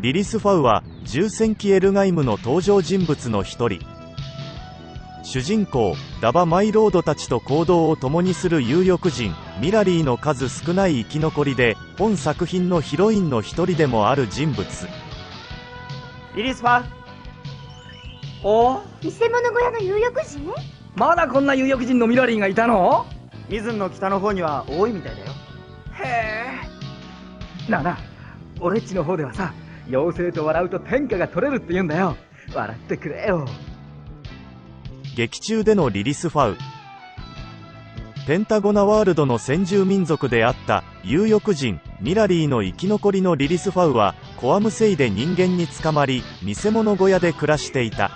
リリス・ファウは重戦記エルガイムの登場人物の一人。主人公ダバ・マイロードたちと行動を共にする有力人ミラリーの数少ない生き残りで、本作品のヒロインの一人でもある人物。リリス・ファウ。お、見せ物小屋の有力人？まだこんな有力人のミラリーがいたの？ミズンの北の方には多いみたいだよ。へえ。なあなあ、俺っちの方ではさ、妖精と笑うと天下が取れるって言うんだよ。笑ってくれよ。劇中でのリリス・ファウ。ペンタゴナワールドの先住民族であった有力人ミラリーの生き残りのリリス・ファウはコアムセイで人間に捕まり、見せ物小屋で暮らしていた。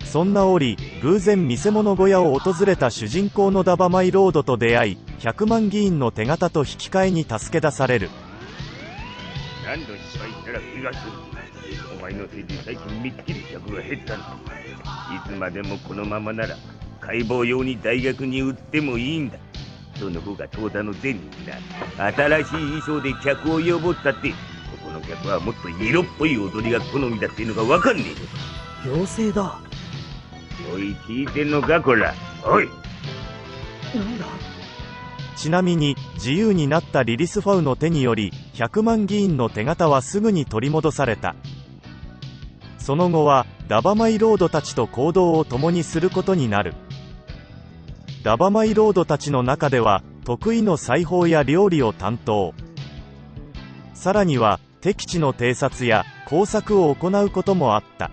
そんな折、偶然見せ物小屋を訪れた主人公のダバマイロードと出会い、100万議員の手形と引き換えに助け出される。何度失敗したら気がする。お前のせいで最近めっきり客が減ったんだ。いつまでもこのままなら解剖用に大学に売ってもいいんだ。その方が当座の銭にな。新しい衣装で客を呼ぼったって、ここの客はもっと色っぽい踊りが好みだっていうのがわかんねえ。妖精だ。おい、聞いてんのかこら。おい、なんだ。ちなみに自由になったリリス・ファウの手により100万議員の手形はすぐに取り戻された。その後はダバマイロードたちと行動を共にすることになる。ダバマイロードたちの中では得意の裁縫や料理を担当。さらには敵地の偵察や工作を行うこともあった。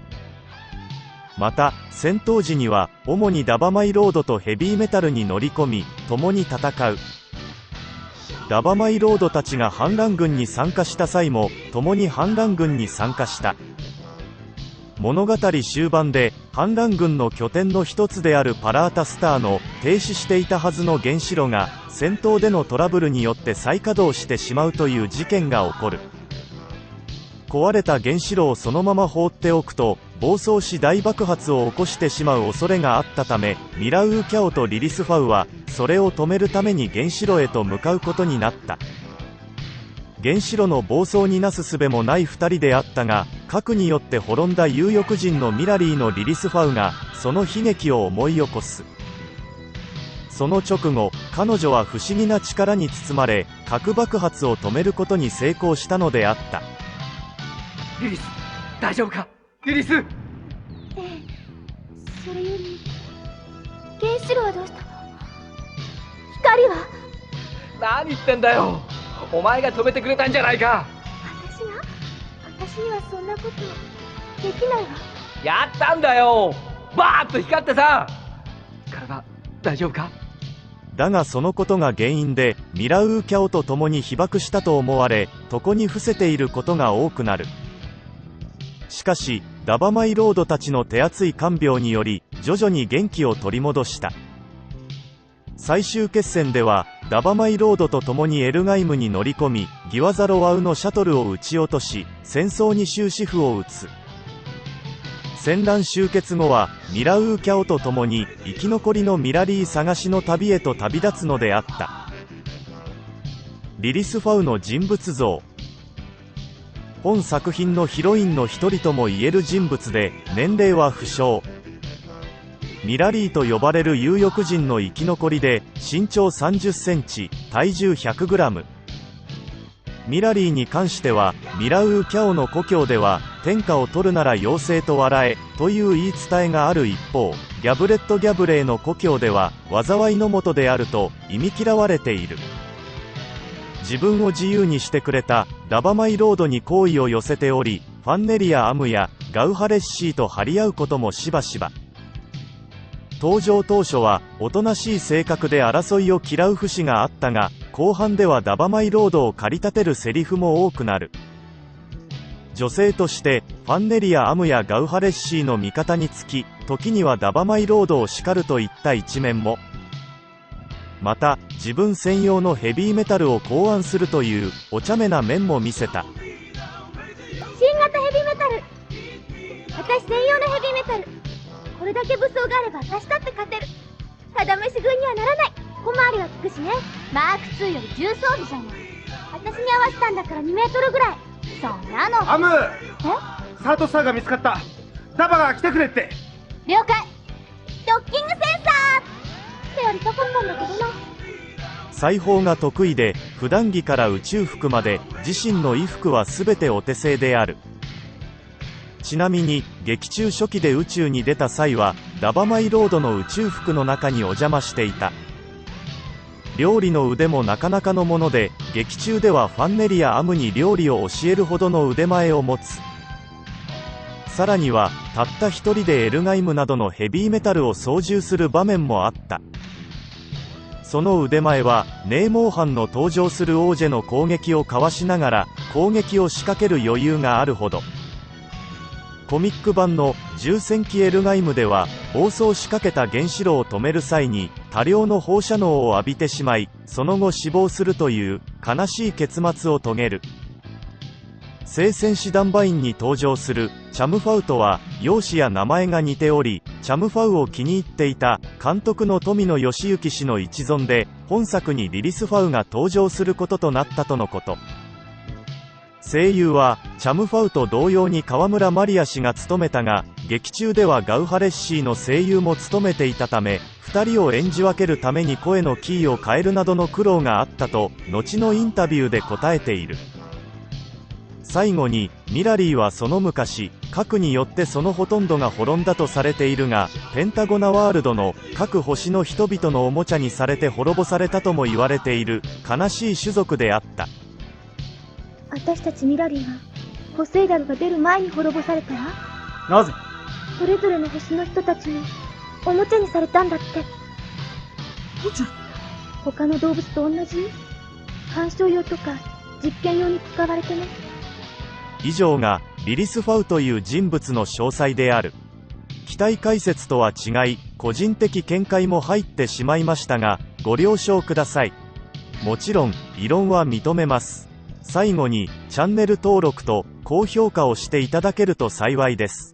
また戦闘時には主にダバマイロードとヘビーメタルに乗り込み共に戦う。ダバマイロードたちが反乱軍に参加した際も共に反乱軍に参加した。物語終盤で反乱軍の拠点の一つであるパラータスターの停止していたはずの原子炉が戦闘でのトラブルによって再稼働してしまうという事件が起こる。壊れた原子炉をそのまま放っておくと暴走し大爆発を起こしてしまう恐れがあったため、ミラウー・キャオとリリス・ファウはそれを止めるために原子炉へと向かうことになった。原子炉の暴走になすすべもない2人であったが、核によって滅んだ有力人のミラリーのリリス・ファウがその悲劇を思い起こす。その直後、彼女は不思議な力に包まれ核爆発を止めることに成功したのであった。リリス、大丈夫か？リリス。ええ、それより原子炉はどうしたの？光は？何言ってんだよ。お前が止めてくれたんじゃないか。私にはそんなことできないわ。やったんだよ。バーッと光ってさ。体大丈夫か？だがそのことが原因でミラウー・キャオと共に被爆したと思われ、床に伏せていることが多くなる。しかしダバマイロードたちの手厚い看病により徐々に元気を取り戻した。最終決戦ではダバマイロードと共にエルガイムに乗り込み、ギワザロワウのシャトルを撃ち落とし戦争に終止符を打つ。戦乱終結後はミラウー・キャオと共に生き残りのミラリー探しの旅へと旅立つのであった。リリス・ファウの人物像。本作品のヒロインの一人ともいえる人物で、年齢は不詳。ミラリーと呼ばれる有力人の生き残りで、身長30センチ、体重100グラム。ミラリーに関しては、ミラウー・キャオの故郷では、天下を取るなら妖精と笑え、という言い伝えがある一方、ギャブレット・ギャブレーの故郷では、災いの元であると、忌み嫌われている。自分を自由にしてくれたダバマイロードに好意を寄せており、ファンネリア・アムやガウハレッシーと張り合うこともしばしば。登場当初はおとなしい性格で争いを嫌う節があったが、後半ではダバマイロードを駆り立てるセリフも多くなる。女性としてファンネリア・アムやガウハレッシーの味方につき、時にはダバマイロードを叱るといった一面も。また自分専用のヘビーメタルを考案するというお茶目な面も見せた。新型ヘビーメタル、私専用のヘビーメタル。これだけ武装があれば私だって勝てる。ただ飯食いにはならない。小回りは利くしね。マーク2より重装備じゃない。私に合わせたんだから2メートルぐらい。そんなの。アム、え？サートスターが見つかった。ダバが来てくれって。了解。ドッキングセンサー手より高かったんだけどな。裁縫が得意で、普段着から宇宙服まで自身の衣服は全てお手製である。ちなみに劇中初期で宇宙に出た際はダバマイロードの宇宙服の中にお邪魔していた。料理の腕もなかなかのもので、劇中ではファンネリやアムに料理を教えるほどの腕前を持つ。さらにはたった一人でエルガイムなどのヘビーメタルを操縦する場面もあった。その腕前はネーモーハンの登場するオージェの攻撃をかわしながら攻撃を仕掛ける余裕があるほど。コミック版の重戦記エルガイムでは暴走しかけた原子炉を止める際に多量の放射能を浴びてしまい、その後死亡するという悲しい結末を遂げる。聖戦士団バインに登場するチャムファウとは容姿や名前が似ており、チャムファウを気に入っていた監督の富野義行氏の一存で、本作にリリスファウが登場することとなったとのこと。声優はチャムファウと同様に川村マリア氏が務めたが、劇中ではガウハレッシーの声優も務めていたため、2人を演じ分けるために声のキーを変えるなどの苦労があったと後のインタビューで答えている。最後にミラリーはその昔核によってそのほとんどが滅んだとされているが、ペンタゴナワールドの各星の人々のおもちゃにされて滅ぼされたとも言われている悲しい種族であった。私たちミラリーはポセイダルが出る前に滅ぼされたわ。なぜ？それぞれの星の人たちのおもちゃにされたんだって。他の動物と同じ？鑑賞用とか実験用に使われてね。以上がリリスファウという人物の詳細である。機体解説とは違い個人的見解も入ってしまいましたがご了承ください。もちろん異論は認めます。最後にチャンネル登録と高評価をしていただけると幸いです。